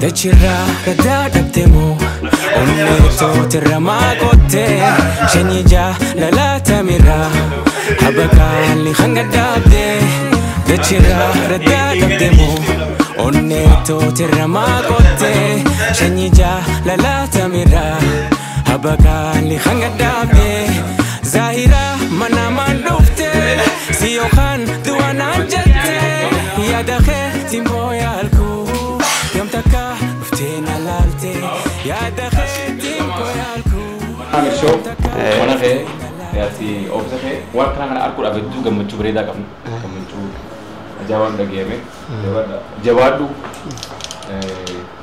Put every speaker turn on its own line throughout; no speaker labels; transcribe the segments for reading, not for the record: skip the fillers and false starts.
dachira kadadabtemo onneto tirama kotte shenija lalatamira habakali hangadabde dachira kadadabtemo onneto tirama kotte shenija lalatamira habakali hangadabde zahira manamandufte siyokan duwana jatte ya dakhe timboya alku yom taka فتينا لالتي يا دخل timboya alku
Amir show mana fe yati obsake wakana kana arkul abedu gamuchu bereda kam gamuchu jawan da game jawadu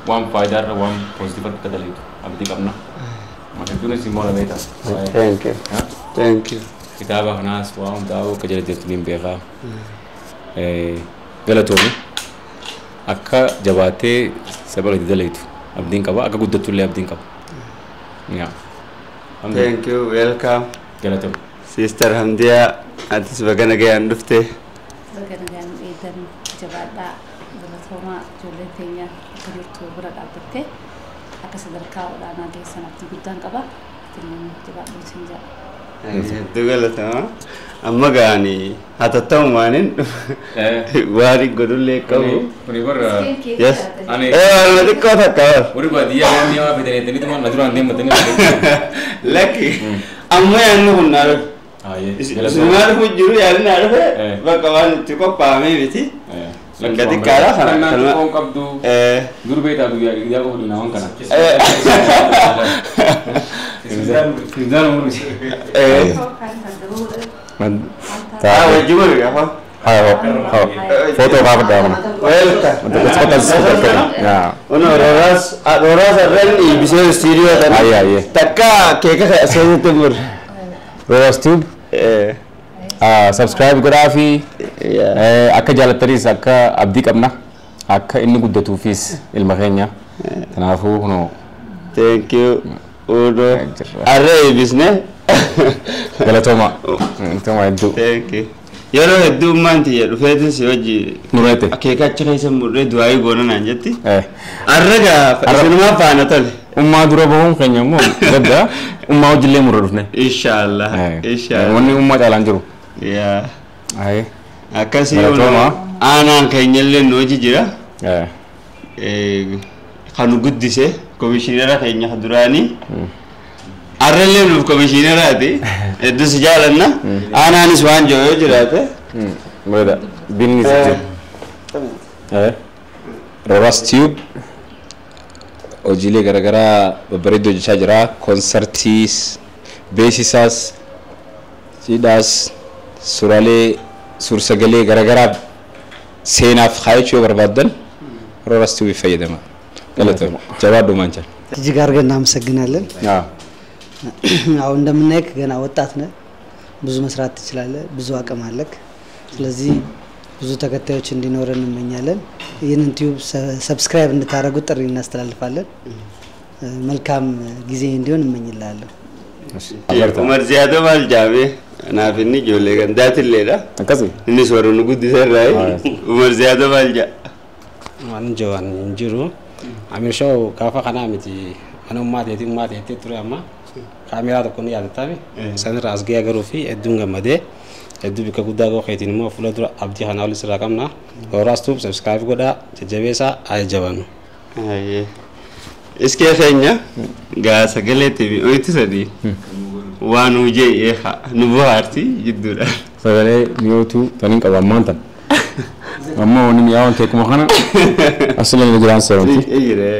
wan faidar wan positif kadalitu abdi kamna makadune simbola beta
thank you
kitaba nas wa dawo kajale tetlim bega galatomi akka jabate sabagati dalitu abdin kaba akka guddatu le abdin kaba ya
thank you welcome
galatom
sister Hamdia atis bagana ga andufte
bagana idan jabada galatoma joletenya kaditu beradatte akka sadarka wadana ge sanati guddan kaba tin jabadu sinja
dugalatama amma gani hatatam wanin wari godulle kabu
uri gor
yes
ani
wadi ko thakawar
uri badiya ni wa bidene tani tuman najran dem matani
lucky amma yannu hunnar sunar hujuru yarna arfe bakawan tiko pame biti Gati kara
kana ko kabdu durbeta du ya ko dina on kana Fizan umur
wajibur ya fa
foto ka pada mana untuk kesempatan ya
ono roras ren ibise studio tan
iya
takka keke saya tumur
Roras tube subscribe grafi akka jalatari akka abdi qabna akka inni guddatu fis ilma keenya tanafu no
thank you udo arre bisne
galatoma toma edu
thank you yoro edu manti ya dufetin si oji
murete
akeka chakaisa murre duai gona nanjati arraga fasinuma paanatal
umma dura bohum kenya mo gadda umma ujille murrufne
inshallah
wonni umma jalanjuru
ya
ay
akasi ono anan kenyelle noji jira kanu guddise commissioner kenya hadurani arrelle nu commissioner ati edu sijalanna anan iswan joyo jirate
mureda binni sije Roras tube ojile garagara babredo jajara concertis basisas sidas surale sursagale garagara senaf khaycho barbadan Roras tube fayedama galato jawadu mancha
jigar ገና አመሰግናለን አሁን እንደምናይክ ገና ወጣት ነህ ብዙ መስራት ትችላለህ ብዙ አቅም አለክ ስለዚህ ብዙ ተከታዮች እንዲኖረን እንመኛለን ይህንን ዩቲዩብ ሰብስክራይብ እንድታረጉ ጥሪ እናስተላልፋለን መልካም ጊዜ እንዲሆን እንመኝላለሁ
ኡመር ዚያዶ ማልጃቤ ናፍኒ ጆሌ ገንዳት ሌላ
akasi
inni swarunu guddi serrai ኡመር ዚያዶ ማልጃ
አንጆን እንጅሩ አሚርሻው ካፋ ካናሚቲ አኑ ማቴቲ ቱሪ አማ ካሜራ ተኮኒ ያልታሚ ሰንራ አስገ ያገሩፊ እዱን ገመደ እዱ ቢከ ጉዳጎ ኸይቲንሞ ፍለድሮ አብዲ ኻናውል ስራቀምና ሮራስ ቱብ ሰብስክራይብ ጎዳ ጀጀቤሳ አይጀባኑ
አይ እስኪ ኸኛ ጋ ሰገሌ ቲቪ ኦይቲ ሰዲ ዋኑ ጄ ኤኻ ንቡሃርቲ ይዱራ
sagale niyotu tanin qaba maanta amma woni yawan tek mo khana aslan ni gran seronti
ire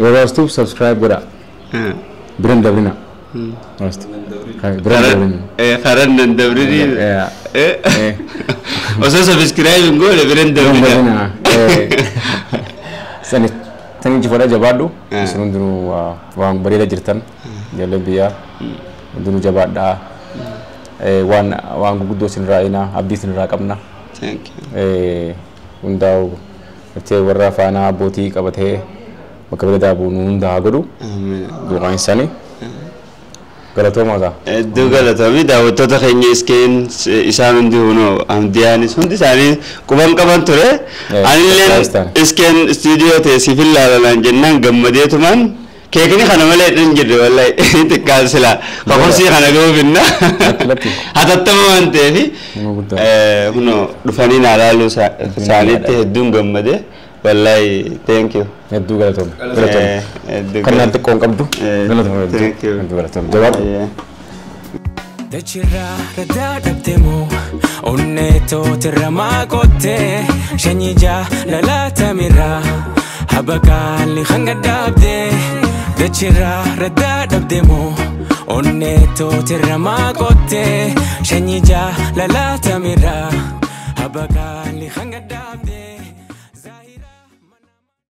Roras tube subscribe goda brand dabrina Rost brand dabrina
kharan dabrini oso subscribe ngole brand dabrina
sani tani jifada jabadu sunundru wa barida jirtan jalabiya dunu jabada waan guddo sin raayina abdi sin raqamna
thank you
undaw te warra faana boti qabate makabada bu nunda godu
amen
duqan sani Galatoomaa isaa.
Hedduu galatoomii daawwattoota keenya iskeen isaan hundi hunoo amdiyaanis hundi isaanii quban qaban ture. Anilleen iskeen istuudiyoo teessiif ilaalan jennaan gammadeetumaan keekni kana malee hin jirre wallahi xiqqaan silaa qoqosii kana goofinna hatattama waan ta'eef hunoo dhufanii naa laaluu isaaniitti hedduun gammadee wallahi thank you.
Hedduu galatooma. Kan naan xiqqoon qabdu galatooma. Hedduu galatooma. Jawaab.
Dachirraa raddaa dhabdemoo onneetoo tirramaa qottee shanyii jaalalaatamirraa habaqaalli hanga dhaabdee. Dachirraa raddaa dhabdemoo onneetoo tirramaa qottee shanyii jaalalaatamirraa habaqaalli hanga dhaabdee.